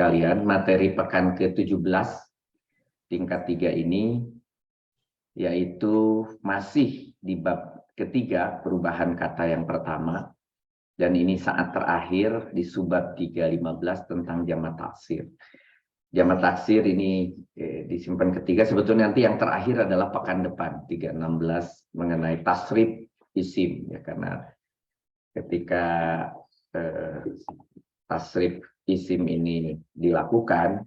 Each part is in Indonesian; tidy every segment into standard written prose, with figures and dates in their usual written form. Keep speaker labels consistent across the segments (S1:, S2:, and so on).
S1: sekalian, materi pekan ke-17 tingkat 3 ini yaitu masih di bab ketiga, perubahan kata yang pertama, dan ini saat terakhir di subbab 3.15 tentang jamak taksir. Jamak taksir ini disimpan ketiga, sebetulnya nanti yang terakhir adalah pekan depan 3.16 mengenai tasrif isim, ya, karena ketika tasrif isim ini dilakukan,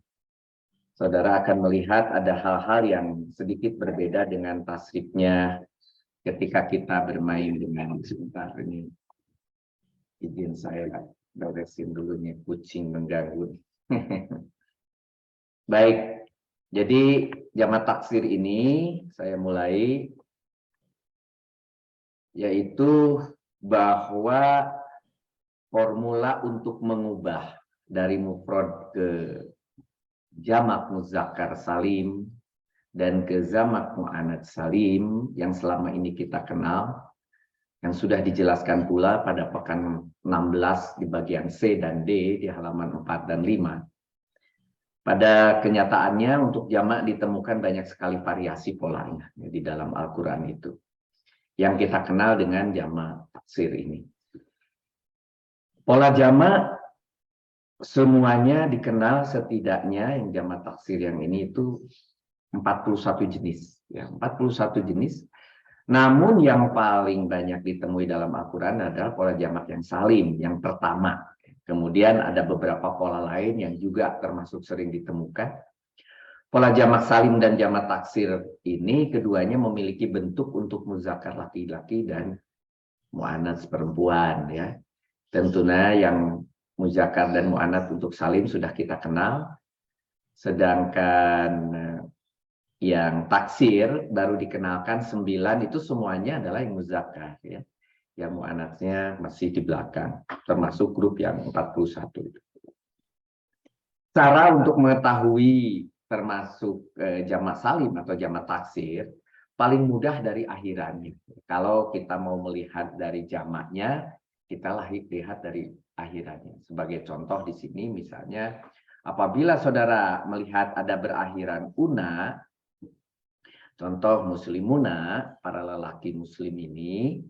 S1: saudara akan melihat ada hal-hal yang sedikit berbeda dengan tasrifnya ketika kita bermain dengan, sebentar ini izin saya beresin dulu nih, kucing mengganggu. Baik, jadi jamak taksir ini saya mulai, yaitu bahwa formula untuk mengubah dari mufrad ke jamak muzakkar salim dan ke jamak muannats salim yang selama ini kita kenal, yang sudah dijelaskan pula pada pekan 16 di bagian C dan D di halaman 4 dan 5. Pada kenyataannya untuk jamak ditemukan banyak sekali variasi polanya di dalam Al-Quran itu, yang kita kenal dengan jamak taksir ini. Pola jamak semuanya dikenal, setidaknya yang jamak taksir yang ini itu 41 jenis, ya, 41 jenis. Namun yang paling banyak ditemui dalam Al-Quran adalah pola jamak yang salim, yang pertama. Kemudian ada beberapa pola lain yang juga termasuk sering ditemukan. Pola jamak salim dan jamak taksir ini keduanya memiliki bentuk untuk muzakkar laki-laki dan muannats perempuan, ya. Tentunya yang muzakkar dan muannats untuk salim sudah kita kenal. Sedangkan yang taksir baru dikenalkan 9, itu semuanya adalah yang muzakkar, ya. Yang muannatsnya masih di belakang, termasuk grup yang 41 itu. Cara untuk mengetahui termasuk jamak salim atau jamak taksir paling mudah dari akhirannya. Kalau kita mau melihat dari jamaknya, kita lihat dari akhirannya. Sebagai contoh di sini misalnya, apabila saudara melihat ada berakhiran una, contoh muslimuna, para lelaki muslim ini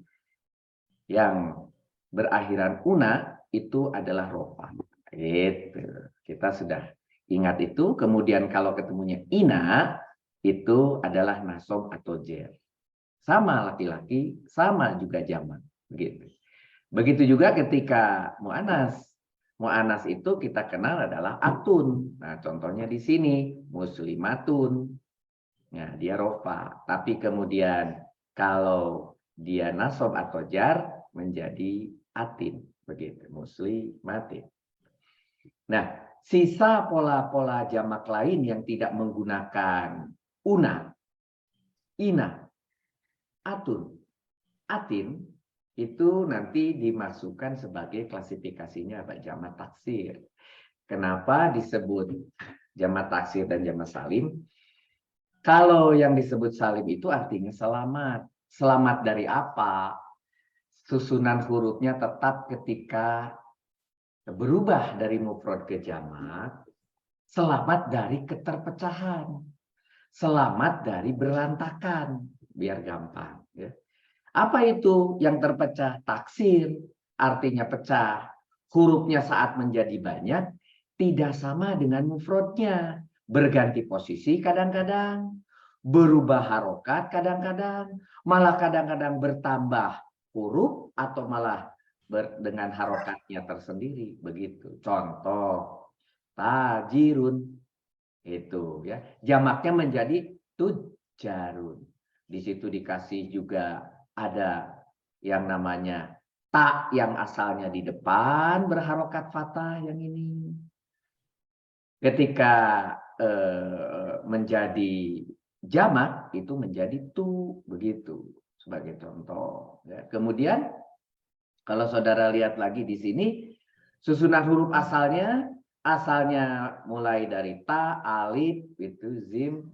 S1: yang berakhiran una itu adalah rofa. Gitu. Kita sudah ingat itu. Kemudian kalau ketemunya ina, itu adalah nasob atau jer. Sama laki-laki, sama juga jamak. Begitu. Begitu juga ketika mu'anas. Mu'anas itu kita kenal adalah atun. Nah, contohnya di sini muslimatun. Nah, dia rofa. Tapi kemudian kalau dia nasob atau jar menjadi atin. Begitu, muslimatin. Nah, sisa pola-pola jamak lain yang tidak menggunakan una, ina, atun, atin, itu nanti dimasukkan sebagai klasifikasinya jamak taksir. Kenapa disebut jamak taksir dan jamak salim? Kalau yang disebut salim itu artinya selamat. Selamat dari apa? Susunan hurufnya tetap ketika berubah dari mufrad ke jamak, selamat dari keterpecahan, selamat dari berantakan, biar gampang. Ya. Apa itu yang terpecah? Taksir, artinya pecah. Hurufnya saat menjadi banyak, tidak sama dengan mufradnya. Berganti posisi kadang-kadang, berubah harokat kadang-kadang, malah kadang-kadang bertambah huruf atau malah dengan harokatnya tersendiri. Begitu. Contoh, tajirun. Itu ya. Jamaknya menjadi tujarun. Di situ dikasih juga ada yang namanya tak yang asalnya di depan berharokat fathah yang ini. Ketika menjadi jamak itu menjadi tu, begitu sebagai contoh. Ya. Kemudian kalau saudara lihat lagi di sini susunan huruf asalnya mulai dari ta, alif, itu zim,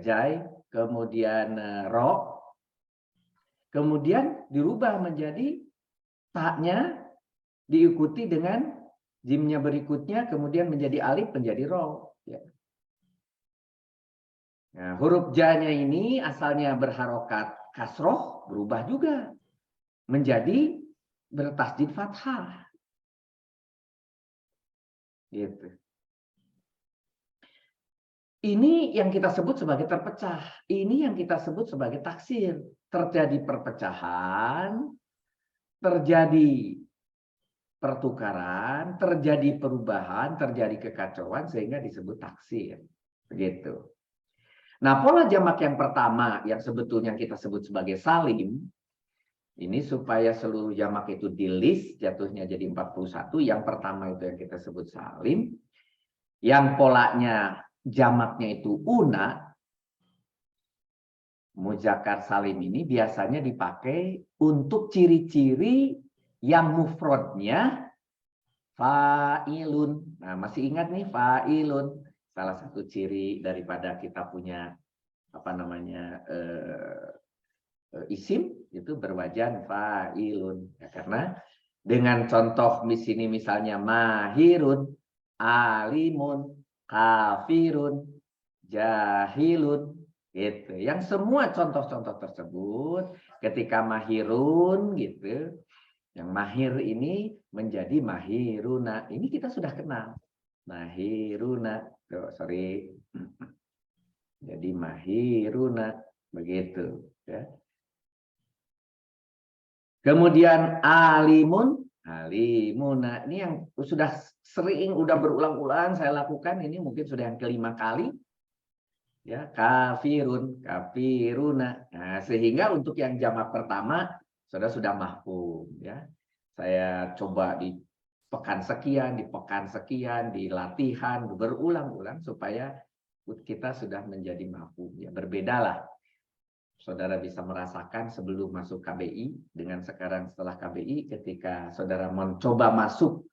S1: jai, kemudian ro, kemudian dirubah menjadi taknya diikuti dengan Jimnya berikutnya kemudian menjadi alif, menjadi ro. Ya. Nah, huruf ja-nya ini asalnya berharokat kasroh, berubah juga menjadi bertasdid fathah. Gitu. Ini yang kita sebut sebagai terpecah. Ini yang kita sebut sebagai taksir. Terjadi perpecahan, terjadi pertukaran, terjadi perubahan, terjadi kekacauan sehingga disebut taksir. Begitu. Nah, pola jamak yang pertama yang sebetulnya kita sebut sebagai salim, ini supaya seluruh jamak itu di list, jatuhnya jadi 41. Yang pertama itu yang kita sebut salim. Yang polanya jamaknya itu una, muzakkar salim ini biasanya dipakai untuk ciri-ciri yang mufrodnya fa'ilun. Nah, masih ingat nih fa'ilun. Salah satu ciri daripada kita punya apa namanya isim itu berwajan fa'ilun. Ya, karena dengan contoh di sini misalnya mahirun, alimun, kafirun, jahilun, gitu. Yang semua contoh-contoh tersebut ketika mahirun gitu, yang mahir ini menjadi mahiruna. Ini kita sudah kenal. Mahiruna. Tuh, sorry. Jadi mahiruna begitu, ya. Kemudian alimun, alimuna. Ini yang sudah sering, udah berulang-ulang saya lakukan. Ini mungkin sudah yang kelima kali. Ya, kafirun, kafiruna. Nah, sehingga untuk yang jamak pertama sudah mahfum. Ya, saya coba di pekan sekian, di latihan berulang-ulang supaya kita sudah menjadi mahfum. Ya, berbedalah. Saudara bisa merasakan sebelum masuk KBI dengan sekarang setelah KBI ketika saudara mencoba masuk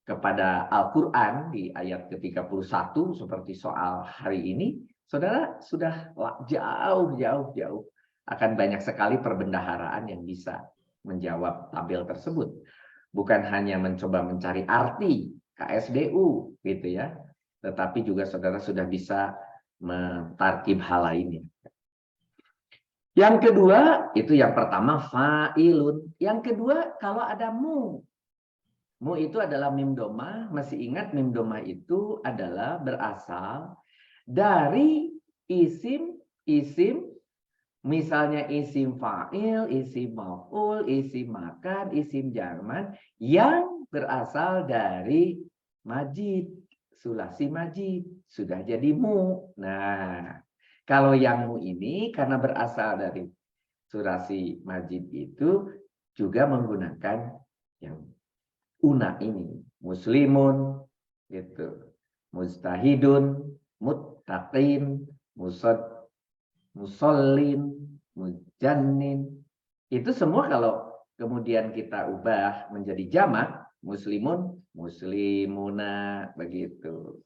S1: kepada Al-Quran di ayat ke-31 seperti soal hari ini, saudara sudah jauh akan banyak sekali perbendaharaan yang bisa menjawab tabel tersebut. Bukan hanya mencoba mencari arti KSDU gitu ya, tetapi juga saudara sudah bisa mentarkib hal lainnya. Yang kedua, itu yang pertama fa'ilun. Yang kedua, kalau ada mu. Mu itu adalah mim domah. Masih ingat mim domah itu adalah berasal dari isim, misalnya isim fa'il, isim maf'ul, isim makan, isim jarman, yang berasal dari majid, sulasi majid. Sudah jadi mu. Nah, kalau yang mu ini karena berasal dari sulasi majid itu juga menggunakan yang una ini. Muslimun, gitu. Mustahidun, muttaqin, musallin, mujannin. Itu semua kalau kemudian kita ubah menjadi jamak, muslimun, muslimuna, begitu.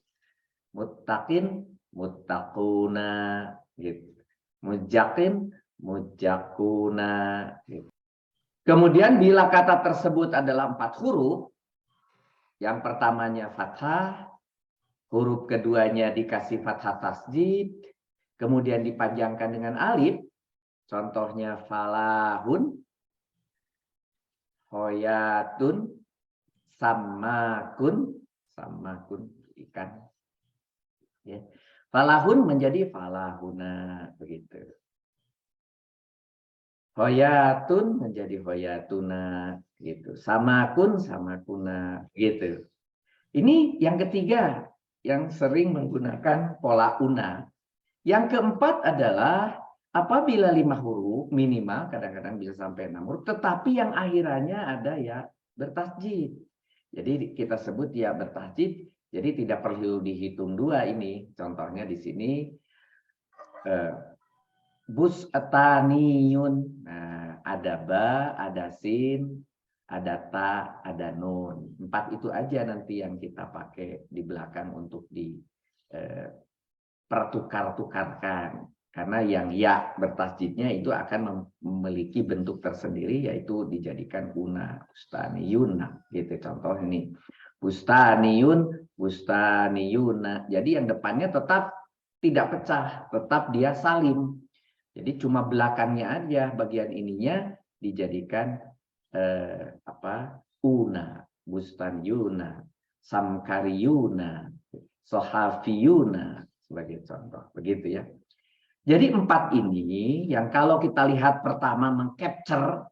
S1: Muttaqin, muttaquna, gitu. Mujakin, mujakuna, gitu. Kemudian bila kata tersebut adalah 4 huruf, yang pertamanya fathah, huruf keduanya dikasih fathah tasjid, kemudian dipanjangkan dengan alif, contohnya falahun, hoyatun, samakun ikan. Ya. Falahun menjadi falahuna, begitu. Hoyatun menjadi hoyatuna, gitu. Samakun, samakuna, gitu. Ini yang ketiga yang sering menggunakan pola una. Yang keempat adalah apabila 5 huruf minimal, kadang-kadang bisa sampai 6 huruf, tetapi yang akhirannya ada ya bertasjid. Jadi kita sebut ya bertasjid. Jadi tidak perlu dihitung 2 ini. Contohnya di sini bus ataniyun. Nah, ada ba, ada sin, ada ta, ada nun. 4 itu aja nanti yang kita pakai di belakang untuk di pertukar-tukarkan. Karena yang ya bertasjidnya itu akan memiliki bentuk tersendiri, yaitu dijadikan una, bustaniyuna, gitu. Contoh ini, bustaniyun, bustaniyuna. Jadi yang depannya tetap tidak pecah, tetap dia salim. Jadi cuma belakangnya aja, bagian ininya dijadikan una, bustaniyuna, samkariyuna, sohafiyuna, sebagai contoh. Begitu ya. Jadi 4 ini yang kalau kita lihat pertama mengcapture,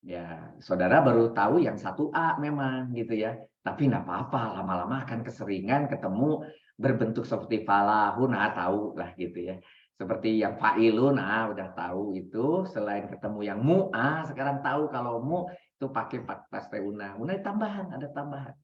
S1: ya saudara baru tahu yang 1A memang gitu ya. Tapi nggak apa-apa, lama-lama akan keseringan ketemu berbentuk seperti falahun, tahu lah gitu ya. Seperti yang fa'ilun, udah tahu itu. Selain ketemu yang mu'a, sekarang tahu kalau mu itu pakai paste una. Una tambahan, ada tambahan.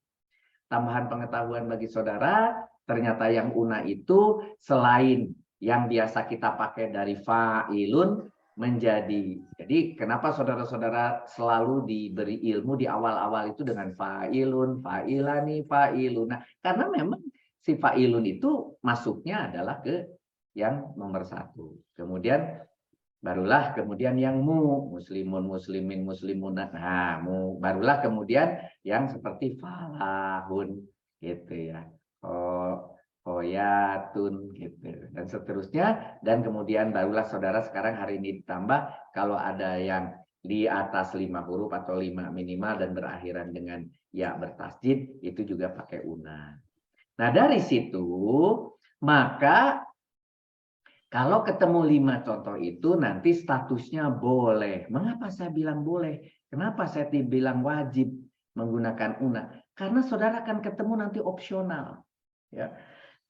S1: Tambahan pengetahuan bagi saudara, ternyata yang una itu selain yang biasa kita pakai dari fa'ilun menjadi. Jadi kenapa saudara-saudara selalu diberi ilmu di awal-awal itu dengan fa'ilun, fa'ilani, fa'ilun. Nah, karena memang si fa'ilun itu masuknya adalah ke yang nomor 1. Kemudian barulah kemudian yang muslimun, muslimin, muslimunat. Nah, barulah kemudian yang seperti falahun gitu ya. Hoyatun gitu dan seterusnya, dan kemudian barulah saudara sekarang hari ini ditambah kalau ada yang di atas 5 huruf atau 5 minimal dan berakhiran dengan ya bertasjid itu juga pakai una. Nah, dari situ maka kalau ketemu 5 contoh itu nanti statusnya boleh. Mengapa saya bilang boleh? Kenapa saya bilang wajib menggunakan una? Karena saudara akan ketemu nanti opsional. Ya.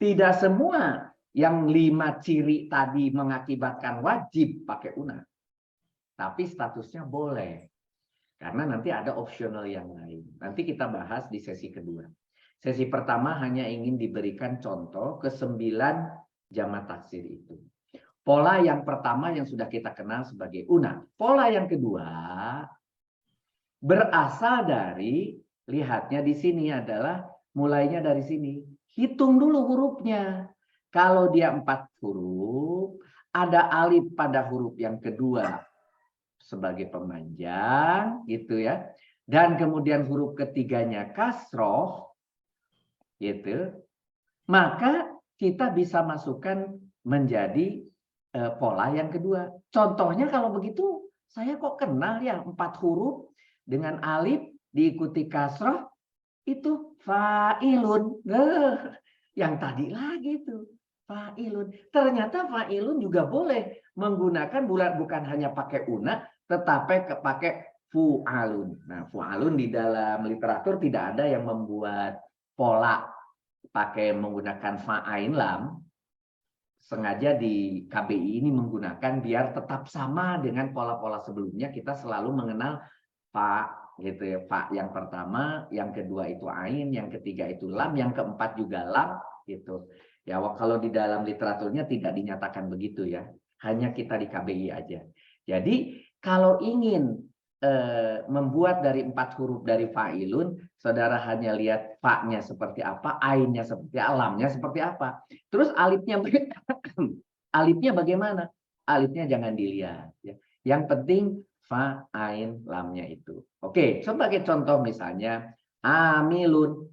S1: Tidak semua yang 5 ciri tadi mengakibatkan wajib pakai una. Tapi statusnya boleh. Karena nanti ada opsional yang lain. Nanti kita bahas di sesi kedua. Sesi pertama hanya ingin diberikan contoh ke 9 jamak taksir itu. Pola yang pertama yang sudah kita kenal sebagai una. Pola yang kedua berasal dari, lihatnya di sini adalah mulainya dari sini. Hitung dulu hurufnya. Kalau dia 4 huruf, ada alif pada huruf yang kedua sebagai pemanjang, gitu ya. Dan kemudian huruf ketiganya kasroh, gitu. Maka kita bisa masukkan menjadi pola yang kedua. Contohnya kalau begitu, saya kok kenal ya 4 huruf dengan alif diikuti kasroh, itu fa'ilun. Yang tadi lagi tuh, fa'ilun. Ternyata fa'ilun juga boleh menggunakan bukan hanya pakai una, tetapi pakai fu'alun. Nah, fu'alun di dalam literatur tidak ada yang membuat pola pakai menggunakan fa'ain lam. Sengaja di KBI ini menggunakan biar tetap sama dengan pola-pola sebelumnya. Kita selalu mengenal fa gitu ya, fa yang pertama, yang kedua itu ain, yang ketiga itu lam, yang keempat juga lam gitu. Ya, kalau di dalam literaturnya tidak dinyatakan begitu ya. Hanya kita di KBI aja. Jadi kalau ingin membuat dari 4 huruf dari fa'ilun, saudara hanya lihat fa-nya seperti apa, ainnya seperti lamnya seperti apa. Terus alifnya alifnya bagaimana? Alifnya jangan dilihat ya. Yang penting fa, ain, lamnya itu. Oke, sebagai contoh misalnya amilun.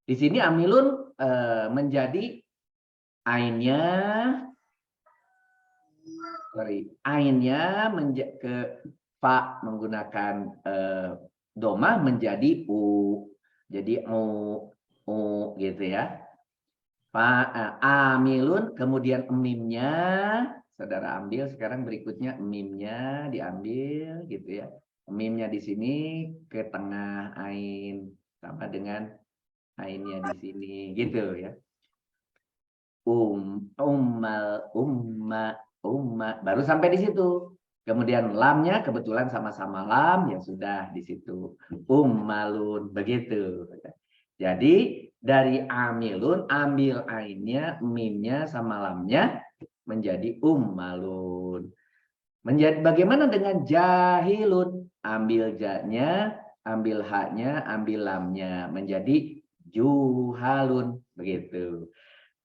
S1: Di sini amilun menjadi ainnya, ke fa menggunakan domah menjadi u. Jadi u gitu ya. Amilun, kemudian mimnya saudara ambil sekarang berikutnya mimnya diambil gitu ya. Mimnya di sini ke tengah ain sama dengan ainnya di sini gitu ya. Umma baru sampai di situ. Kemudian lamnya kebetulan sama-sama lam yang sudah di situ. Ummalun begitu. Jadi dari amilun ambil ainnya, mimnya sama lamnya menjadi ummalun. Menjadi bagaimana dengan jahilun? Ambil ja-nya, ambil ha-nya, ambil lamnya menjadi juhalun begitu.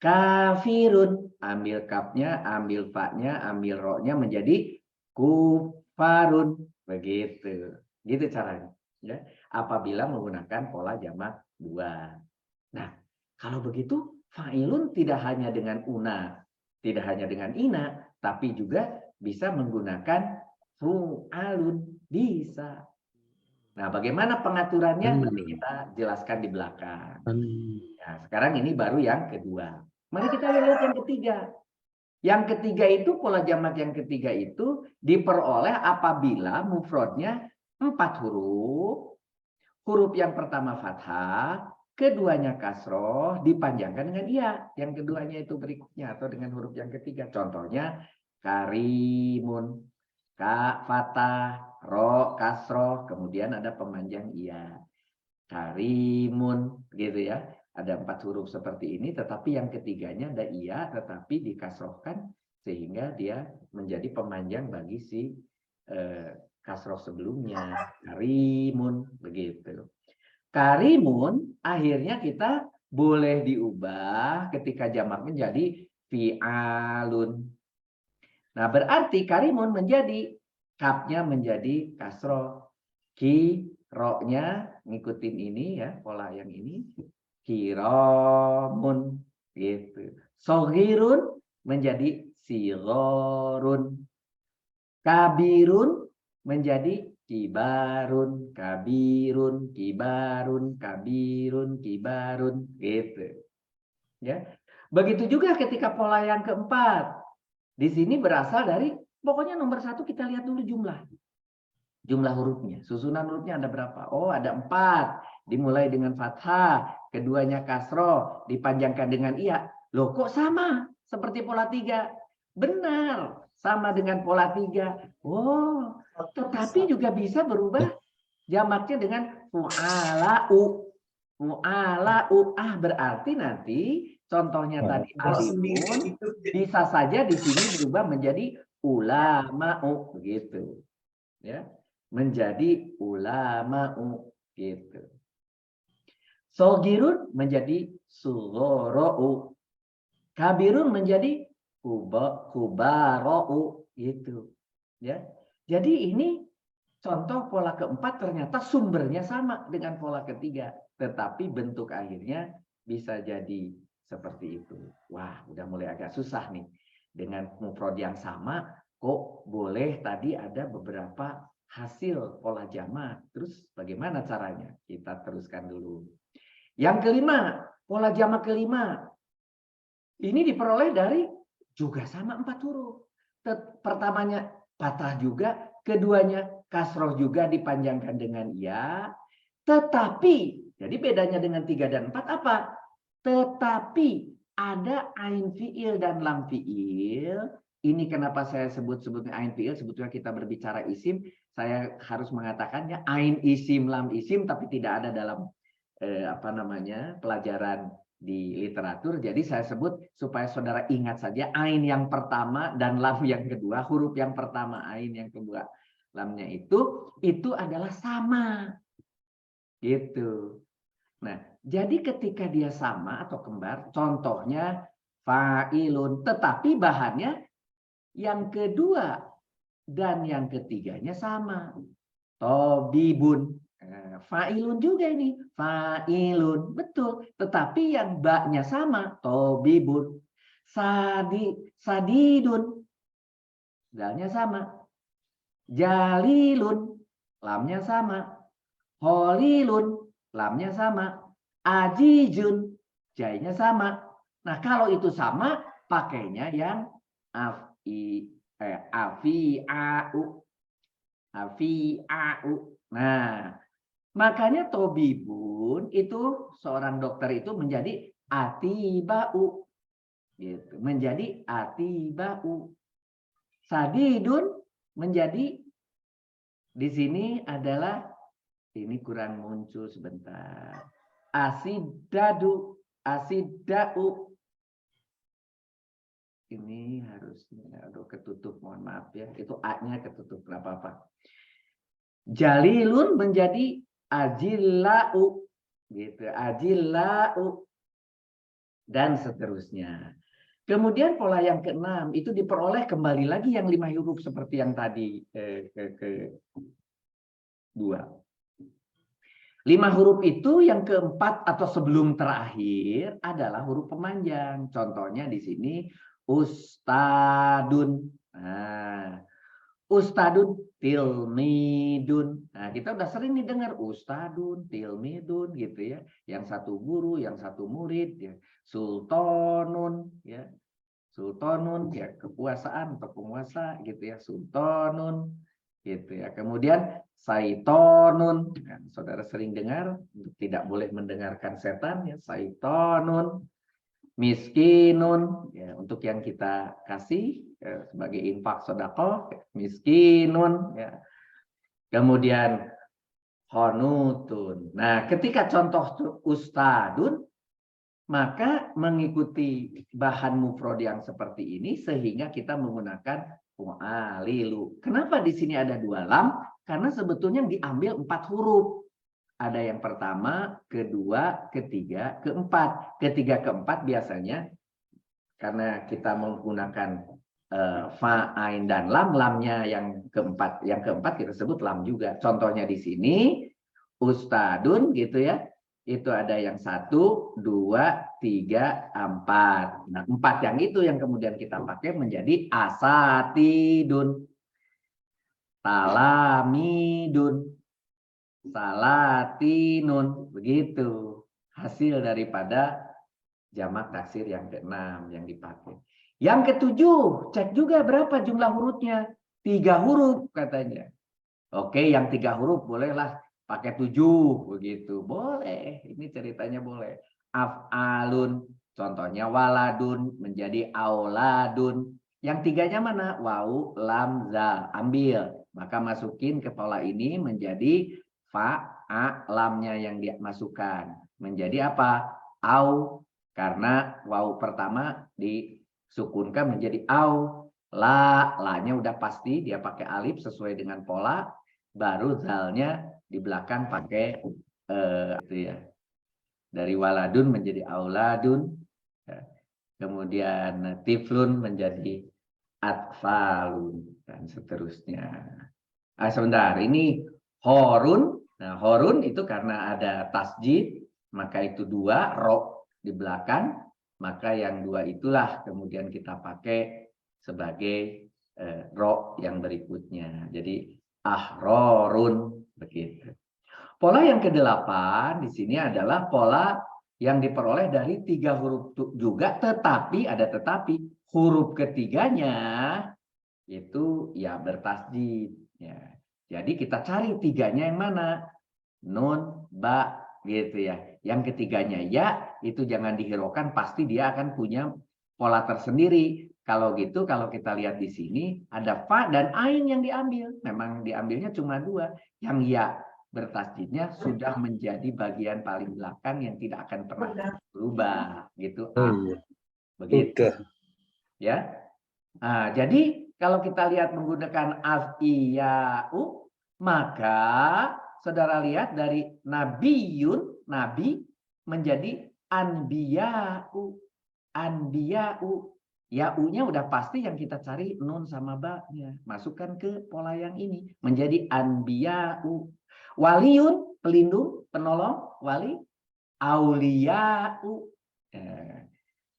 S1: Kafirun, ambil kafnya, ambil fa-nya, ambil ro-nya menjadi kufarun. Begitu. Gitu caranya. Ya. Apabila menggunakan pola jamak dua. Nah, kalau begitu fa'ilun tidak hanya dengan una, tidak hanya dengan ina, tapi juga bisa menggunakan fu'alun. Bisa. Nah, bagaimana pengaturannya nanti kita jelaskan di belakang. Nah, sekarang ini baru yang kedua. Mari kita lihat yang ketiga. Yang ketiga itu, pola jamak yang ketiga itu diperoleh apabila mufradnya 4 huruf. Huruf yang pertama fathah, keduanya kasroh, dipanjangkan dengan iya. Yang keduanya itu berikutnya atau dengan huruf yang ketiga. Contohnya karimun, ka fathah, ro kasroh, kemudian ada pemanjang iya. Karimun, gitu ya. Ada 4 huruf seperti ini, tetapi yang ketiganya ada iya, tetapi dikasrohkan sehingga dia menjadi pemanjang bagi si kasroh sebelumnya. Karimun, begitu. Karimun akhirnya kita boleh diubah ketika jamak menjadi fi'alun. Nah, berarti karimun menjadi kapnya menjadi kasroh. Ki ro-nya ngikutin ini ya, pola yang ini. Kiromun gitu. Sohirun menjadi sirorun. Kabirun menjadi kibarun, kabirun, kibarun, kabirun, kibarun gitu. Ya. Begitu juga ketika pola yang keempat. Di sini berasal dari pokoknya nomor 1 kita lihat dulu jumlah. Jumlah hurufnya, susunan hurufnya ada berapa? Oh, ada 4. Dimulai dengan fathah, keduanya kasroh, dipanjangkan dengan iya. Loh, kok sama seperti pola 3? Benar, sama dengan pola 3. Oh, tetapi juga bisa berubah jamaknya dengan fu'ala'u. Fu'ala'u. Ah, berarti nanti contohnya tadi alimun bisa saja di sini berubah menjadi ulama'u begitu. Ya. Menjadi ulama'u gitu. Sogirun menjadi sugoro'u. Kabirun menjadi kubaro'u gitu. Ya. Jadi ini contoh pola keempat ternyata sumbernya sama dengan pola ketiga. Tetapi bentuk akhirnya bisa jadi seperti itu. Wah, udah mulai agak susah nih. Dengan mufrad yang sama, kok boleh tadi ada beberapa hasil pola jamak. Terus bagaimana caranya? Kita teruskan dulu. Yang kelima, pola jamak kelima. Ini diperoleh dari juga sama 4 huruf. Pertamanya patah juga, keduanya kasroh juga dipanjangkan dengan ya. Tetapi, jadi bedanya dengan 3 dan 4 apa? Tetapi ada ain fiil dan lam fiil. Ini kenapa saya sebut-sebutnya ain fiil, sebetulnya kita berbicara isim, saya harus mengatakannya ain isim, lam isim, tapi tidak ada dalam pelajaran di literatur. Jadi saya sebut supaya saudara ingat saja ain yang pertama dan lam yang kedua, huruf yang pertama ain, yang kedua lamnya itu adalah sama. Gitu. Nah, jadi ketika dia sama atau kembar, contohnya fa'ilun, tetapi bahannya yang kedua dan yang ketiganya sama. Tobibun. Fa'ilun juga ini. Fa'ilun. Betul. Tetapi yang ba-nya sama. Tobibun. Sadidun. Dalnya sama. Jalilun. Lamnya sama. Holilun. Lamnya sama. Ajijun. Jainya sama. Nah, kalau itu sama, pakainya yang afi'a'u. Afi'a'u. Nah, makanya tobibun itu seorang dokter itu menjadi atiba'u. Gitu. Menjadi atiba'u. Sadidun menjadi di sini adalah ini kurang muncul sebentar. Asidadu, asidau. Ini harusnya aduh ketutup, mohon maaf ya. Itu A-nya ketutup, enggak apa-apa. Jalilun menjadi ajillau gitu, ajillau. dan seterusnya. Kemudian pola yang keenam itu diperoleh kembali lagi yang 5 huruf seperti yang tadi kedua. 5 huruf itu yang keempat atau sebelum terakhir adalah huruf pemanjang. Contohnya di sini ustadun. Nah, ustadun, tilmidun. Nah, kita udah sering nih dengar ustadun, tilmidun gitu ya. Yang satu guru, yang satu murid ya. Sultanun ya. Sultanun ya kekuasaan atau penguasa gitu ya. Sultanun gitu ya. Kemudian saitonun. Nah, saudara sering dengar tidak boleh mendengarkan setan ya. Saitonun. Miskinun ya, untuk yang kita kasih ya, sebagai infak sedekah miskinun ya. Kemudian honutun. Nah, ketika contoh ustadun maka mengikuti bahan mufrad yang seperti ini sehingga kita menggunakan mu'alilu. Kenapa di sini ada 2 lam? Karena sebetulnya diambil 4 huruf. Ada yang pertama, kedua, ketiga, keempat. Ketiga, keempat biasanya karena kita menggunakan fa, ain, dan lam. Lamnya yang keempat kita sebut lam juga. Contohnya di sini, ustadun gitu ya. Itu ada yang 1, 2, 3, 4. Nah, 4 yang itu yang kemudian kita pakai menjadi asatidun, talamidun, salatinun, begitu hasil daripada jamak taksir yang ke-6 yang dipakai. Yang ke-7, cek juga berapa jumlah hurufnya. 3 huruf katanya. Oke, yang 3 huruf bolehlah pakai 7 begitu. Boleh, ini ceritanya boleh. Af'alun, contohnya waladun menjadi auladun. Yang 3-nya mana? Wau, lam, zal. Ambil. Maka masukin ke pola ini menjadi fa, a, lamnya yang dia masukkan. Menjadi apa? Au. Karena wau pertama disukunkan menjadi au. La-nya udah pasti dia pakai alif sesuai dengan pola. Baru zalnya di belakang pakai itu ya. Dari waladun menjadi auladun. Kemudian tiflun menjadi atfalun. Dan seterusnya. Sebentar, ini horun. Nah, horun itu karena ada tasjid, maka itu 2, ro di belakang. Maka yang 2 itulah kemudian kita pakai sebagai ro yang berikutnya. Jadi ahrorun begitu. Pola yang ke-8 di sini adalah pola yang diperoleh dari 3 huruf juga, tetapi ada tetapi huruf ketiganya itu ya bertasjid ya. Jadi kita cari 3-nya yang mana? Nun, ba gitu ya. Yang ketiganya ya itu jangan dihiraukan, pasti dia akan punya pola tersendiri. Kalau gitu, kalau kita lihat di sini ada fa dan ain yang diambil. Memang diambilnya cuma 2. Yang ya bertasjidnya sudah menjadi bagian paling belakang yang tidak akan pernah berubah gitu. Begitu. Ya. Nah, jadi kalau kita lihat menggunakan af'iya'u, maka saudara lihat dari nabiyun, nabi, menjadi anbiya'u. Anbiya'u. Ya-nya udah pasti yang kita cari nun sama ba-nya. Masukkan ke pola yang ini. Menjadi anbiya'u. Waliyun, pelindung, penolong, wali. Auliya'u.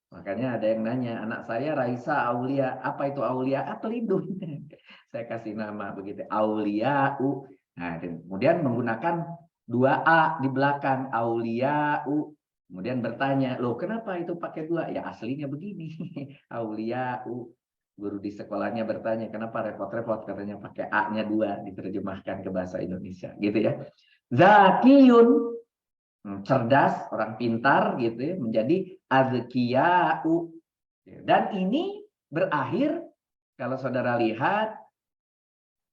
S1: Makanya ada yang nanya, anak saya Raisa Aulia, apa itu Aulia? Pelindung. Saya kasih nama begitu, Auliya'u. Nah, kemudian menggunakan 2A di belakang, Auliya'u. Kemudian bertanya, loh kenapa itu pakai 2? Ya aslinya begini, Auliya'u. Guru di sekolahnya bertanya, kenapa repot-repot? Katanya pakai A-nya 2, diterjemahkan ke bahasa Indonesia. Gitu ya. Zakiyun. Cerdas, orang pintar gitu ya, menjadi azkiya'u. Dan ini berakhir kalau saudara lihat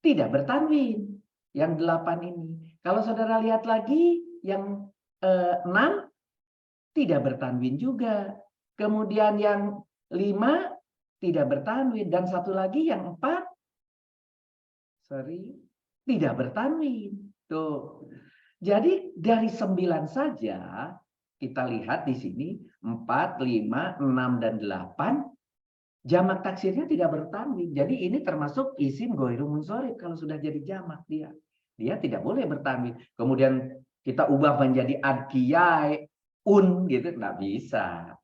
S1: tidak bertanwin yang 8 ini. Kalau saudara lihat lagi yang 6 tidak bertanwin juga. Kemudian yang 5 tidak bertanwin dan satu lagi yang 4 tidak bertanwin. Tuh. Jadi dari 9 saja kita lihat di sini 4, 5, 6, dan 8, jamak taksirnya tidak bertanwin. Jadi ini termasuk isim ghairu munsharif kalau sudah jadi jamak dia. Dia tidak boleh bertanwin. Kemudian kita ubah menjadi adkiyai, gitu, nggak bisa.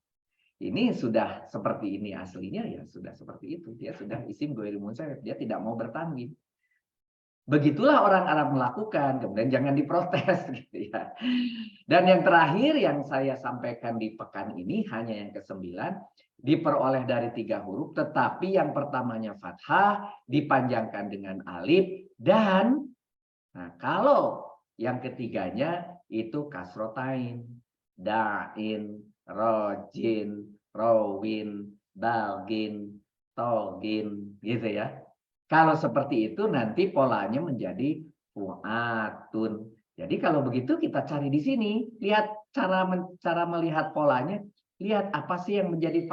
S1: Ini sudah seperti ini aslinya ya sudah seperti itu. Dia sudah isim ghairu munsharif, dia tidak mau bertanwin. Begitulah orang Arab melakukan, kemudian jangan diprotes gitu ya. Dan yang terakhir yang saya sampaikan di pekan ini hanya yang ke-9, diperoleh dari 3 huruf, tetapi yang pertamanya fathah dipanjangkan dengan alif, dan nah, kalau yang ketiganya itu kasrotain, da'in, rojin, rawin, balgin, togin, gitu ya. Kalau seperti itu nanti polanya menjadi fu'atun. Jadi kalau begitu kita cari di sini, lihat cara melihat polanya, lihat apa sih yang menjadi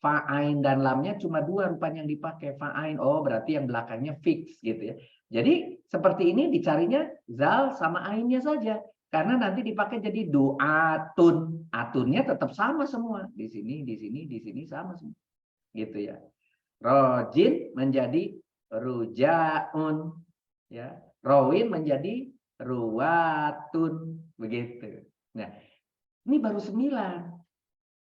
S1: fa'ain dan lamnya cuma 2 rupanya yang dipakai fa'ain. Oh, berarti yang belakangnya fix gitu ya. Jadi seperti ini dicarinya zal sama ainnya saja. Karena nanti dipakai jadi du'atun. Atunnya tetap sama semua. Di sini, di sini, di sini sama semua. Gitu ya. Rojin menjadi rujaun, ya. Rawin menjadi ruwatun, begitu. Nah, ini baru 9.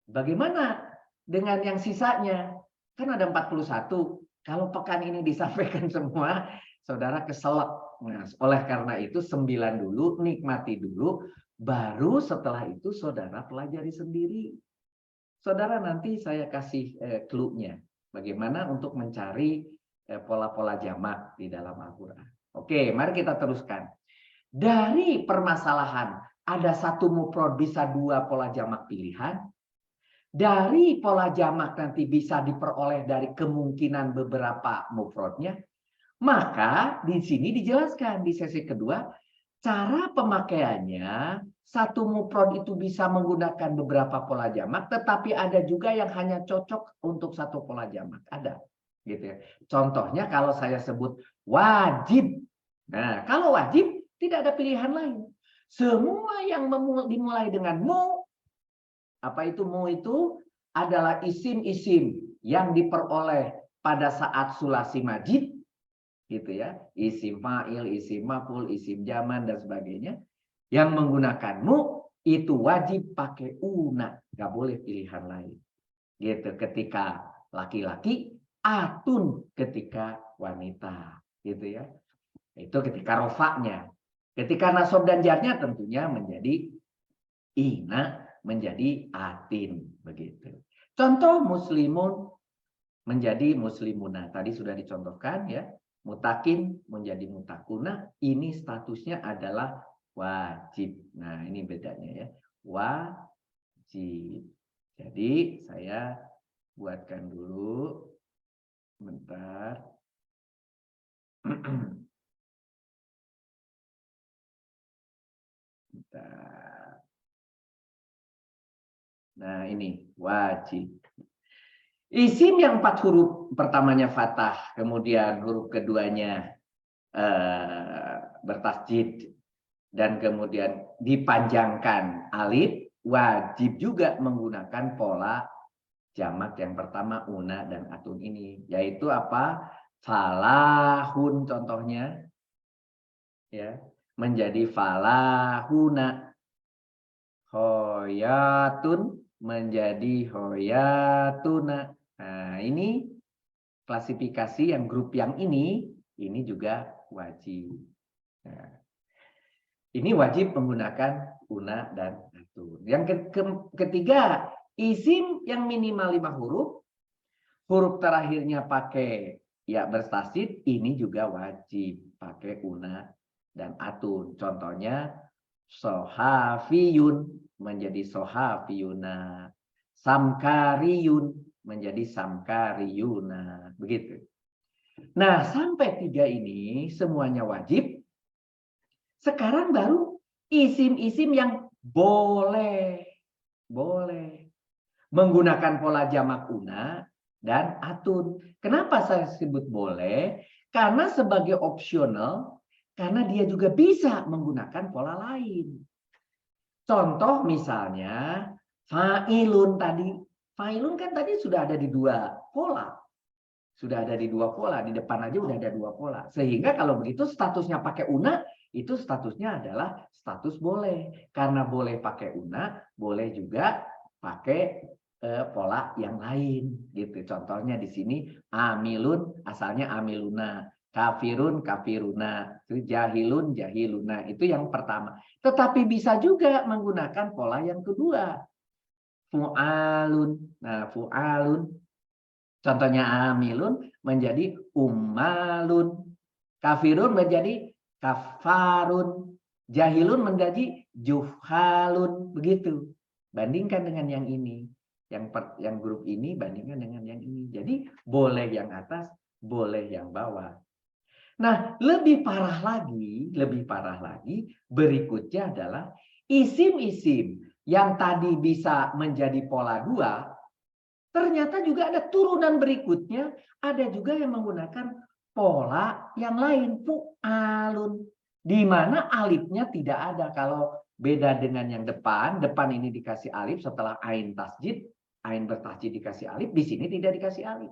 S1: Bagaimana dengan yang sisanya? Kan ada 41. Kalau pekan ini disampaikan semua, saudara keselak. Nah, oleh karena itu 9 dulu, nikmati dulu, baru setelah itu saudara pelajari sendiri. Saudara nanti saya kasih clue-nya. Bagaimana untuk mencari pola-pola jamak di dalam Al-Quran. Oke, mari kita teruskan. Dari permasalahan ada 1 mufrad bisa 2 pola jamak pilihan. Dari pola jamak nanti bisa diperoleh dari kemungkinan beberapa mufradnya. Maka di sini dijelaskan di sesi kedua, cara pemakaiannya. 1 mufrad itu bisa menggunakan beberapa pola jamak, tetapi ada juga yang hanya cocok untuk 1 pola jamak. Ada, gitu ya. Contohnya kalau saya sebut wajib. Nah, kalau wajib tidak ada pilihan lain. Semua yang dimulai dengan mu, apa itu mu itu adalah isim-isim yang diperoleh pada saat sulasi majid, gitu ya, isim fa'il, isim maf'ul, isim zaman dan sebagainya. Yang menggunakan mu itu wajib pakai una, nggak boleh pilihan lain. Gitu. Ketika laki-laki, atun ketika wanita, gitu ya. Itu ketika rofaknya. Ketika nasab dan jarnya tentunya menjadi ina, menjadi atin, begitu. Contoh muslimun menjadi muslimuna. Tadi sudah dicontohkan ya. Mutakin menjadi mutakuna. Ini statusnya adalah wajib. Nah, ini bedanya ya. Wajib. Jadi saya buatkan dulu. Bentar. Bentar. Nah, ini wajib. Isim yang 4 huruf pertamanya fathah, kemudian huruf keduanya bertasjid, dan kemudian dipanjangkan alif, wajib juga menggunakan pola jamak yang pertama una dan atun ini, yaitu apa? Falahun contohnya, ya, menjadi falahuna. Hoyatun menjadi hoyatuna. Nah, ini klasifikasi yang grup yang ini juga wajib. Nah, ini wajib menggunakan una dan atun. Yang ketiga, isim yang minimal 5 huruf, huruf terakhirnya pakai ya berstasid, ini juga wajib pakai una dan atun. Contohnya sohafiyun menjadi sohafiyuna, samkariyun menjadi samkariyuna, begitu. Nah, sampai 3 ini semuanya wajib. Sekarang baru isim-isim yang boleh menggunakan pola jamak una dan atun. Kenapa saya sebut boleh? Karena sebagai opsional, karena dia juga bisa menggunakan pola lain. Contoh misalnya fa'ilun tadi. Fa'ilun kan tadi sudah ada di dua pola. Sudah ada di dua pola, di depan aja udah ada dua pola. Sehingga kalau begitu statusnya pakai una, itu statusnya adalah status boleh. Karena boleh pakai una, boleh juga pakai pola yang lain gitu. Contohnya di sini amilun asalnya amiluna, kafirun kafiruna, jahilun jahiluna. Itu yang pertama. Tetapi bisa juga menggunakan pola yang kedua. Fu'alun. Nah, fu'alun contohnya amilun menjadi ummalun. Kafirun menjadi kafarun. Jahilun menjadi juhalun. Begitu. Bandingkan dengan yang ini. Yang grup ini bandingkan dengan yang ini. Jadi boleh yang atas, boleh yang bawah. Nah, lebih parah lagi, berikutnya adalah isim-isim yang tadi bisa menjadi pola dua, ternyata juga ada turunan berikutnya, ada juga yang menggunakan pola yang lain, fu'alun. Di mana alifnya tidak ada. Kalau beda dengan yang depan ini dikasih alif setelah ain tasjid, ain bertasjid dikasih alif, di sini tidak dikasih alif.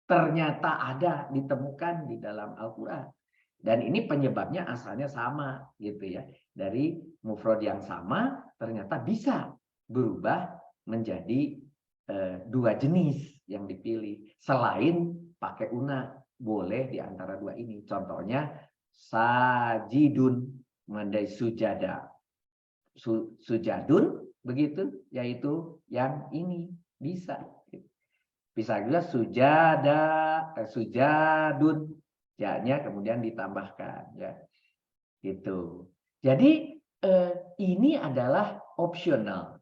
S1: Ternyata ada, ditemukan di dalam Al-Quran. Dan ini penyebabnya asalnya sama gitu ya. Dari mufrad yang sama ternyata bisa berubah menjadi dua jenis yang dipilih. Selain pakai una, boleh di antara dua ini. Contohnya sajidun menjadi sujada. Sujadun begitu, yaitu yang ini bisa. Bisa juga sujadun, ya-nya kemudian ditambahkan ya. Gitu. Jadi ini adalah opsional.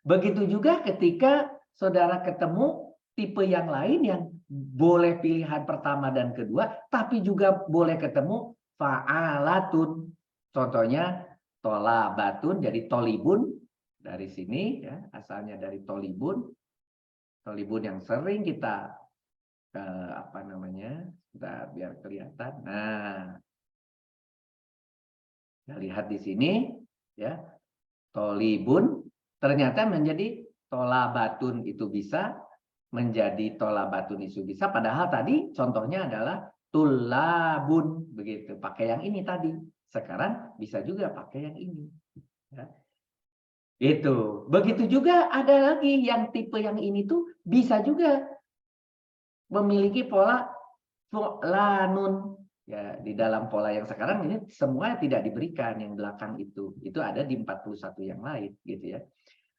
S1: Begitu juga ketika saudara ketemu tipe yang lain yang boleh pilihan pertama dan kedua, tapi juga boleh ketemu fa'alatun. Contohnya tolabatun jadi tolibun dari sini ya, asalnya dari tolibun. Tolibun yang sering kita apa namanya? Kita biar kelihatan. Nah, kita lihat di sini ya. Tolibun ternyata menjadi tolabatun itu bisa, menjadi tolabatun itu bisa, padahal tadi contohnya adalah tulabun begitu, pakai yang ini tadi. Sekarang bisa juga pakai yang ini. Ya. Itu. Begitu juga ada lagi yang tipe yang ini tuh bisa juga memiliki pola fu'lanun. Ya, di dalam pola yang sekarang ini semua tidak diberikan, yang belakang itu ada di 41 yang lain gitu ya.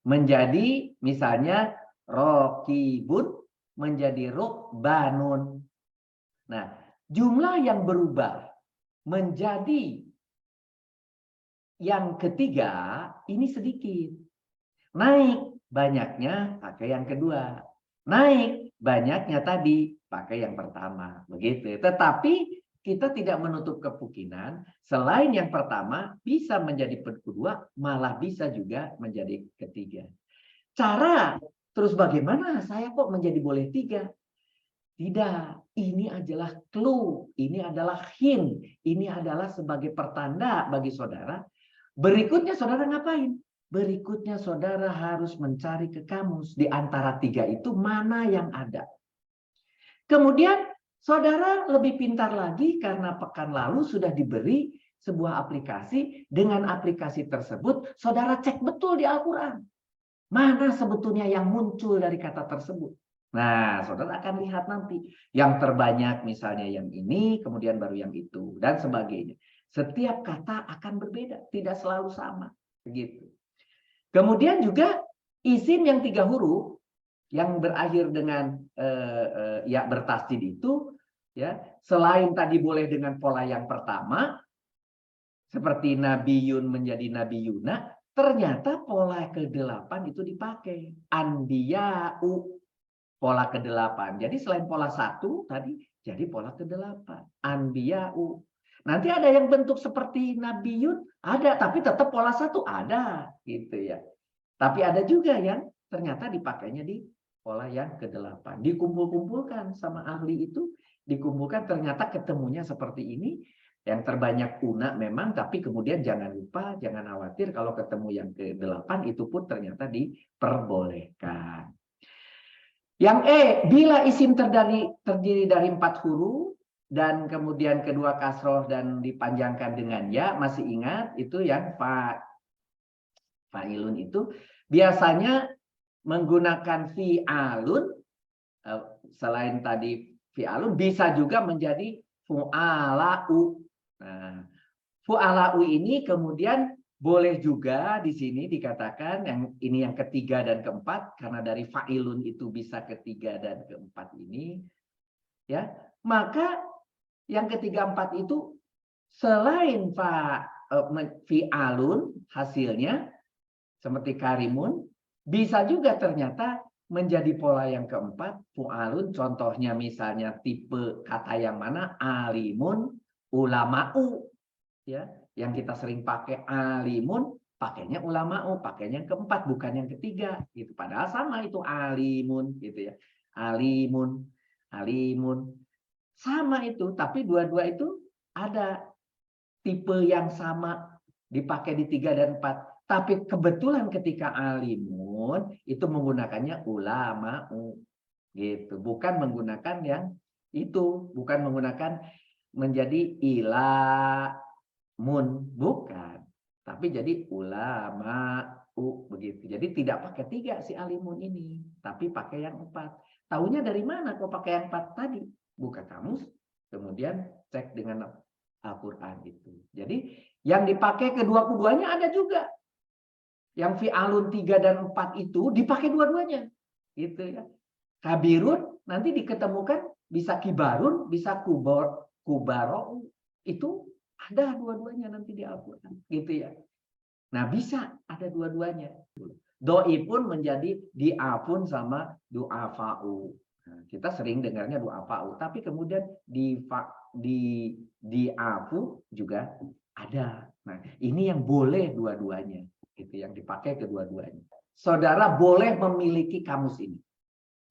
S1: Menjadi misalnya rokibun menjadi rukbanun. Nah, jumlah yang berubah menjadi yang ketiga ini sedikit. Naik banyaknya pakai yang kedua. Naik banyaknya tadi pakai yang pertama. Begitu. Tetapi kita tidak menutup kemungkinan selain yang pertama bisa menjadi kedua, malah bisa juga menjadi ketiga. Cara terus bagaimana saya kok menjadi boleh tiga? Tidak, ini adalah clue, ini adalah hint, ini adalah sebagai pertanda bagi saudara. Berikutnya saudara ngapain? Berikutnya saudara harus mencari ke kamus di antara tiga itu mana yang ada. Kemudian saudara lebih pintar lagi karena pekan lalu sudah diberi sebuah aplikasi. Dengan aplikasi tersebut saudara cek betul di Al-Quran. Mana sebetulnya yang muncul dari kata tersebut. Nah, saudara akan lihat nanti. Yang terbanyak misalnya yang ini, kemudian baru yang itu, dan sebagainya. Setiap kata akan berbeda, tidak selalu sama. Begitu. Kemudian juga isim yang 3 huruf, yang berakhir dengan ya bertasdid itu, ya selain tadi boleh dengan pola yang pertama, seperti Nabiyun menjadi Nabiyuna, ternyata pola ke-8 itu dipakai. Anbiya'u, pola ke-8. Jadi selain pola 1 tadi, jadi pola ke-8. Anbiya'u. Nanti ada yang bentuk seperti Nabiyun, ada. Tapi tetap pola 1 ada. Gitu ya. Tapi ada juga yang ternyata dipakainya di pola yang ke-8. Dikumpul-kumpulkan sama ahli itu, dikumpulkan ternyata ketemunya seperti ini. Yang terbanyak una memang, tapi kemudian jangan lupa, jangan khawatir kalau ketemu yang ke-8 itu pun ternyata diperbolehkan. Yang E, bila isim terdiri dari 4 huruf dan kemudian kedua kasroh dan dipanjangkan dengan ya, masih ingat itu yang fa'ilun itu biasanya menggunakan fi'alun, selain tadi fi'alun bisa juga menjadi fu'ala'u. Nah, fu'ala'u ini kemudian boleh juga di sini dikatakan yang ketiga dan keempat, karena dari fa'ilun itu bisa ketiga dan keempat ini, ya. Maka yang ketiga empat itu selain fi'alun hasilnya seperti karimun, bisa juga ternyata menjadi pola yang keempat fu'alun. Contohnya misalnya tipe kata yang mana, alimun, ulama'u, ya, yang kita sering pakai alimun, pakainya ulama'u, pakainya yang keempat bukan yang ketiga gitu. Padahal sama itu alimun gitu ya. Alimun, alimun. Sama itu, tapi dua-dua itu ada tipe yang sama dipakai di 3 dan 4. Tapi kebetulan ketika alimun itu menggunakannya ulama'u gitu. Bukan menggunakan yang itu, bukan menggunakan menjadi ilamun, bukan. Tapi jadi ulama'u begitu. Jadi tidak pakai 3 si alimun ini, tapi pakai yang 4. Tahunya dari mana kok pakai yang 4 tadi? Buka kamus, kemudian cek dengan Al-Quran itu. Jadi yang dipakai kedua-duanya ada juga. Yang fi'alun 3 dan 4 itu dipakai dua-duanya. Gitu ya. Kabirun nanti diketemukan bisa kibarun, bisa kubaro. Itu ada dua-duanya nanti di Al-Quran. Gitu ya. Nah bisa ada dua-duanya. Doi pun menjadi di'afun sama du'afa'u. Nah, kita sering dengarnya du'afa'u. Tapi kemudian di'afu juga ada. Nah, ini yang boleh dua-duanya. Itu yang dipakai kedua-duanya. Saudara boleh memiliki kamus ini.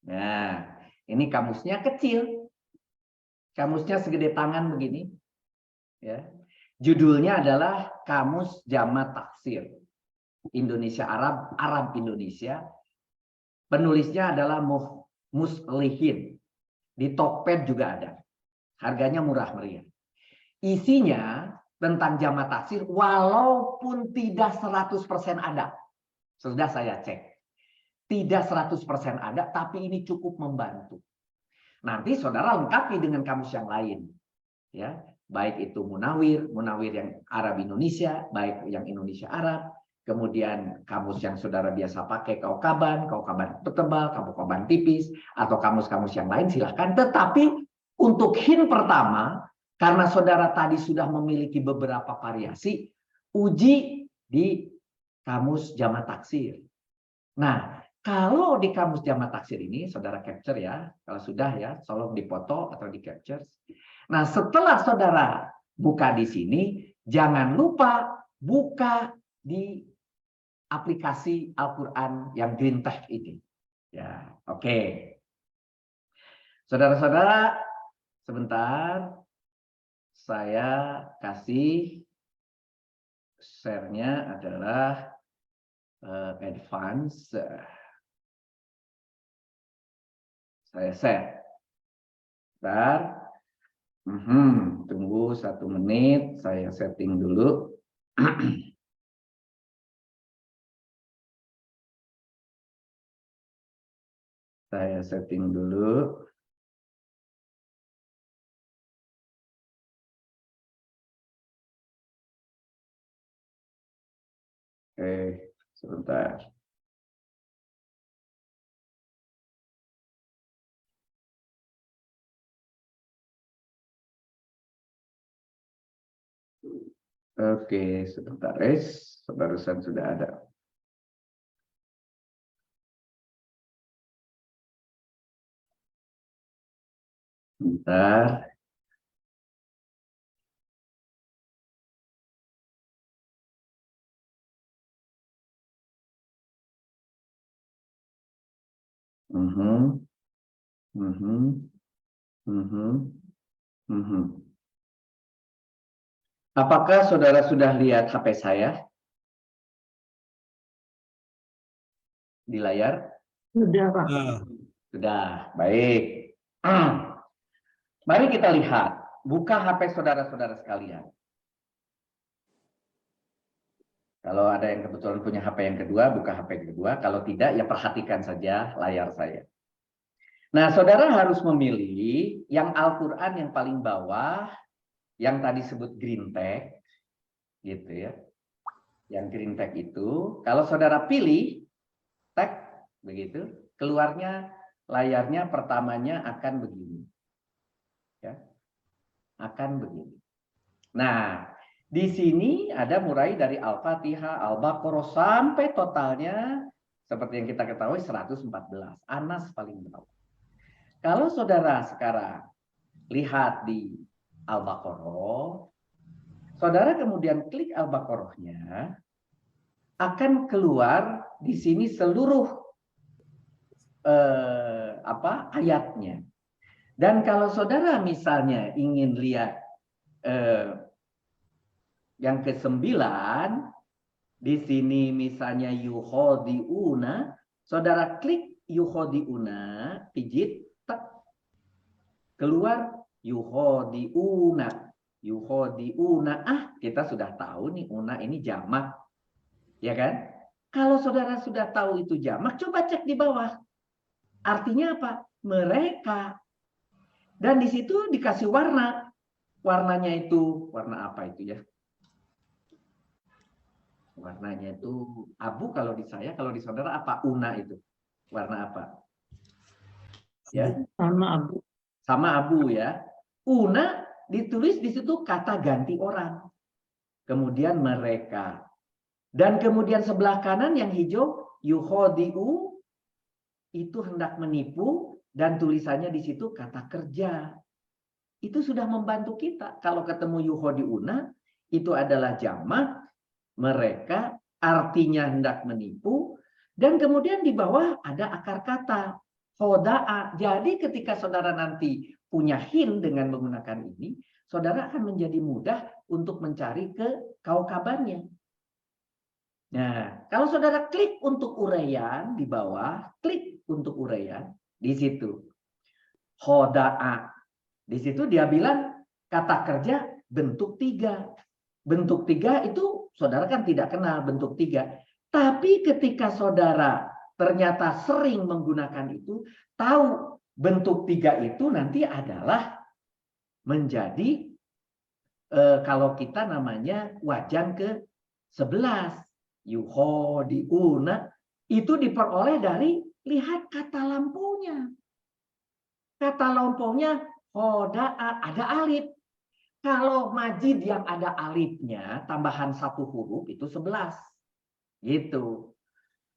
S1: Nah, ini kamusnya kecil. Kamusnya segede tangan begini. Ya. Judulnya adalah Kamus Jamak Taksir. Indonesia Arab, Arab Indonesia. Penulisnya adalah Muslihin. Di Tokped juga ada. Harganya murah meriah. Isinya tentang jamak taksir walaupun tidak 100% ada. Sudah saya cek. Tidak 100% ada, tapi ini cukup membantu. Nanti saudara lengkapi dengan kamus yang lain. Ya, baik itu Munawir yang Arab Indonesia, baik yang Indonesia Arab, kemudian kamus yang saudara biasa pakai kaukaban tebal, kaukaban tipis, atau kamus-kamus yang lain silahkan. Tetapi untuk hint pertama, karena saudara tadi sudah memiliki beberapa variasi, uji di kamus jamak taksir. Nah, kalau di kamus jamak taksir ini, saudara capture ya, kalau sudah ya, tolong dipoto atau di capture. Nah, setelah saudara buka di sini, jangan lupa buka di aplikasi Al-Quran yang Green Tech ini. Ya, oke. Saudara-saudara, sebentar. Saya kasih share-nya adalah advance. Saya share. Bentar. Tunggu 1 menit, saya setting dulu. Saya setting dulu. Oke, sebentar. Oke, sebentar. Barusan sudah ada. Sebentar. Mhm, mhm, mhm, mhm. Apakah saudara sudah lihat HP saya di layar?
S2: Sudah, Pak.
S1: Sudah, baik. Mari kita lihat, buka HP saudara-saudara sekalian. Kalau ada yang kebetulan punya HP yang kedua, buka HP yang kedua. Kalau tidak, ya perhatikan saja layar saya. Nah, saudara harus memilih yang Al-Quran yang paling bawah, yang tadi sebut green tag, gitu ya. Yang green tag itu, kalau saudara pilih tag, begitu, keluarnya layarnya pertamanya akan begini. Ya, akan begini. Nah, di sini ada mulai dari Al-Fatihah, Al-Baqarah sampai totalnya seperti yang kita ketahui 114. Anas paling bawah. Kalau saudara sekarang lihat di Al-Baqarah, saudara kemudian klik Al-Baqarahnya, akan keluar di sini seluruh ayatnya. Dan kalau saudara misalnya ingin lihat yang ke-9, di sini misalnya yuhodiuna, saudara klik yuhodiuna, pijit, tek, keluar yuhodiuna. Yuhodiuna, kita sudah tahu nih, una ini jamak. Ya kan? Kalau saudara sudah tahu itu jamak, coba cek di bawah. Artinya apa? Mereka. Dan di situ dikasih warna. Warnanya itu, warna apa itu ya? Warnanya itu abu kalau di saya, kalau di saudara apa? Una itu. Warna apa? Ya.
S2: Sama abu.
S1: Sama abu ya. Una ditulis di situ kata ganti orang. Kemudian mereka. Dan kemudian sebelah kanan yang hijau, yuhodi'u, itu hendak menipu, dan tulisannya di situ kata kerja. Itu sudah membantu kita. Kalau ketemu yuhodi'una, itu adalah jamak, mereka, artinya hendak menipu, dan kemudian di bawah ada akar kata, hoda'a. Jadi ketika saudara nanti punya hint dengan menggunakan ini, saudara akan menjadi mudah untuk mencari ke kaukabannya. Nah, kalau saudara klik untuk uraian di bawah, klik untuk uraian di situ. Hoda'a. Di situ dia bilang kata kerja bentuk 3. Bentuk 3 itu saudara kan tidak kenal bentuk 3. Tapi ketika saudara ternyata sering menggunakan itu, tahu bentuk 3 itu nanti adalah menjadi kalau kita namanya wajan ke-11. Yuhodi'una itu diperoleh dari lihat kata lampunya. Kata lampunya hoda'a, ada alif. Kalau majid yang ada alifnya tambahan 1 huruf itu 11. Gitu.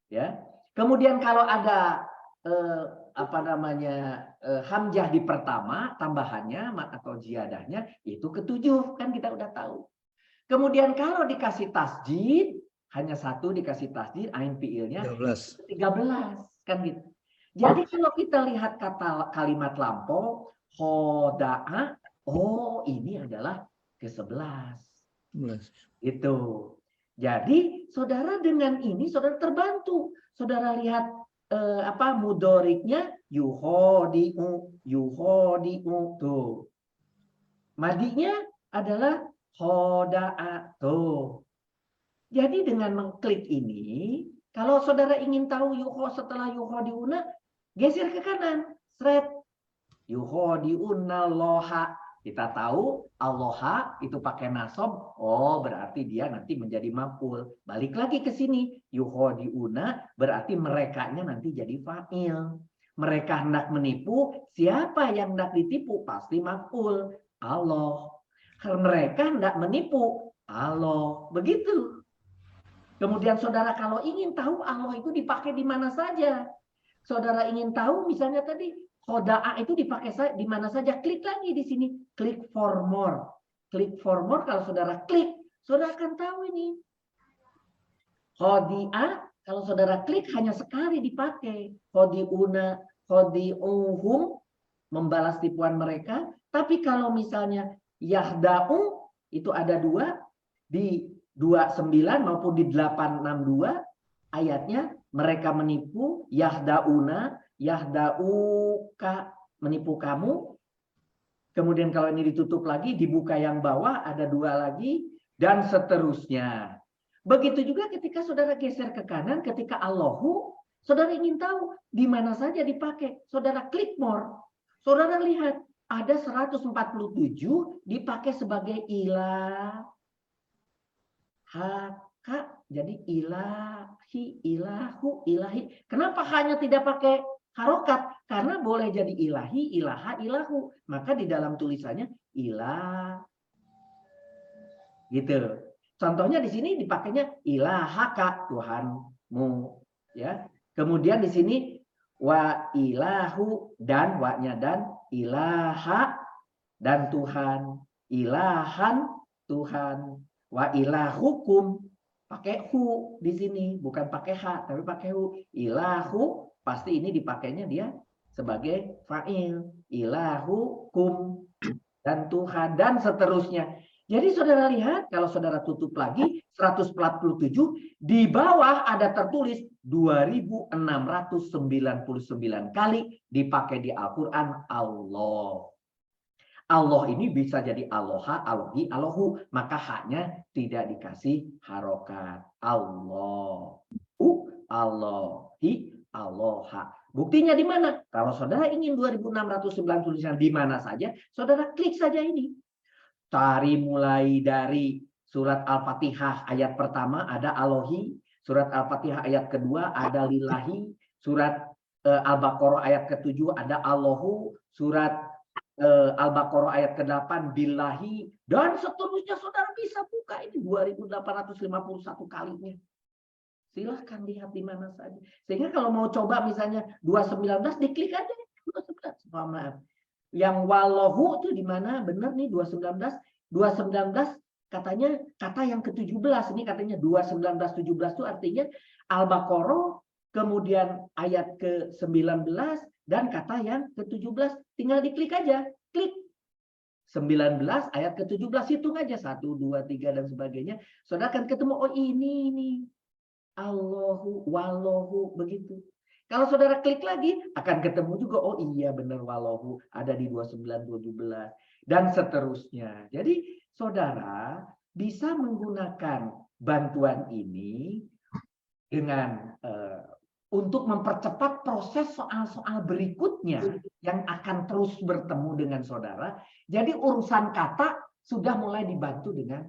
S1: Ya. Kemudian kalau ada hamzah di pertama tambahannya atau ziyadahnya itu ke-7, kan kita udah tahu. Kemudian kalau dikasih tasjid hanya 1 dikasih tasjid, ain fiilnya 13 kan gitu. Jadi kalau kita lihat kata kalimat lampau hoda'a, oh ini adalah ke-11. Itu. Jadi saudara dengan ini saudara terbantu. Saudara lihat mudoriknya yuhodi'u tuh. Madinya adalah hoda'a tuh. Jadi dengan mengklik ini, kalau saudara ingin tahu setelah yuhodi'una, geser ke kanan. Thread. Yuhodi'una loha. Kita tahu Allaha itu pakai nasob. Oh, berarti dia nanti menjadi maf'ul. Balik lagi ke sini. Yuhodi'una berarti merekanya nanti jadi fa'il. Mereka hendak menipu. Siapa yang hendak ditipu? Pasti maf'ul. Allah. Kalau mereka hendak menipu. Allah. Begitu. Kemudian saudara kalau ingin tahu Allah itu dipakai di mana saja. Saudara ingin tahu misalnya tadi hoda'a itu dipakai di mana saja. Klik lagi di sini. Klik for more. Klik for more kalau saudara klik. Saudara akan tahu ini. Hodi'a kalau saudara klik hanya sekali dipakai. Hodi'una, hodi'uhum membalas tipuan mereka. Tapi kalau misalnya yahda'u itu ada 2 di 29 maupun di 862 ayatnya mereka menipu yahda'una yahda'uka menipu kamu. Kemudian kalau ini ditutup lagi dibuka yang bawah ada 2 lagi dan seterusnya. Begitu juga ketika saudara geser ke kanan ketika Allahu, saudara ingin tahu di mana saja dipakai. Saudara klik more. Saudara lihat ada 147 dipakai sebagai ilah. Haka jadi ilahi, ilahu, ilahi. Kenapa hanya tidak pakai harokat? Karena boleh jadi ilahi, ilaha, ilahu. Maka di dalam tulisannya ilah. Gitu. Contohnya di sini dipakainya ilahaka, Tuhanmu, ya. Kemudian di sini wa ilahu dan wa-nya dan ilaha dan Tuhan, ilahan Tuhan, wa ilahukum pakai hu di sini, bukan pakai ha tapi pakai hu. Ilahu pasti ini dipakainya dia sebagai fa'il, ilahukum dan Tuhan dan seterusnya. Jadi saudara lihat, kalau saudara tutup lagi 147, di bawah ada tertulis 2699 kali dipakai di Al-Quran Allah. Allah ini bisa jadi aloha, alohi, alohu. Maka haknya tidak dikasih harokat. Allah. Allahi, aloha. Buktinya di mana? Kalau saudara ingin 2609 tulisan di mana saja, saudara klik saja ini. Cari mulai dari surat Al-Fatihah ayat pertama ada Alohi, surat Al-Fatihah ayat kedua ada Lillahi, surat Al-Baqarah ayat ke-7 ada Allahu, surat Al-Baqarah ayat ke-8 Billahi, dan seterusnya saudara bisa buka ini 2851 kalinya. Silahkan lihat di mana saja. Sehingga kalau mau coba misalnya 219 diklik aja 219. Maaf. Yang wallahu itu di mana? Benar nih 219. 219 katanya kata yang ke-17. Ini katanya 219 17 itu artinya Al-Baqarah kemudian ayat ke-19 dan kata yang ke-17. Tinggal diklik aja. Klik 19 ayat ke-17 hitung aja 1 2 3 dan sebagainya. Saudara akan ketemu oh ini Allahu wallahu begitu. Kalau saudara klik lagi, akan ketemu juga, oh iya benar walahu, ada di 2917, dan seterusnya. Jadi saudara bisa menggunakan bantuan ini dengan untuk mempercepat proses soal-soal berikutnya yang akan terus bertemu dengan saudara. Jadi urusan kata sudah mulai dibantu dengan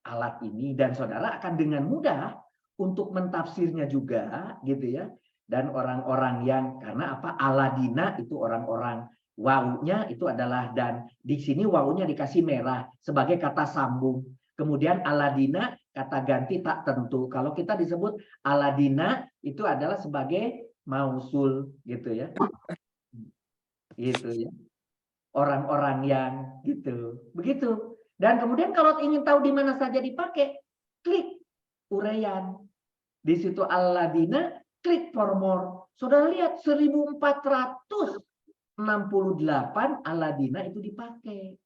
S1: alat ini, dan saudara akan dengan mudah untuk mentafsirnya juga gitu ya. Dan orang-orang yang karena apa aladina itu orang-orang wawunya itu adalah dan di sini wawunya dikasih merah sebagai kata sambung. Kemudian aladina kata ganti tak tentu. Kalau kita disebut aladina itu adalah sebagai mausul gitu ya. Gitu ya. Orang-orang yang gitu. Begitu. Dan kemudian kalau ingin tahu di mana saja dipakai, klik uraian. Di situ Al-Ladina, klik for more. Saudara lihat 1468 Al-Ladina itu dipakai.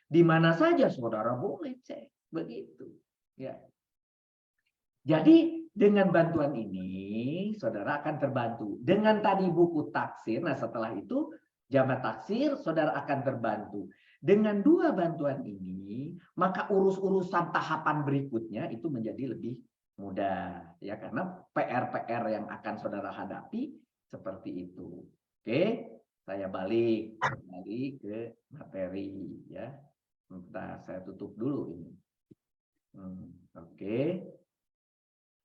S1: Di mana saja saudara boleh cek. Begitu. Ya. Jadi dengan bantuan ini saudara akan terbantu. Dengan tadi buku taksir, nah setelah itu Jamak Taksir, saudara akan terbantu. Dengan 2 bantuan ini, maka urus-urusan tahapan berikutnya itu menjadi lebih mudah. Ya, karena PR-PR yang akan saudara hadapi seperti itu. Oke, saya balik.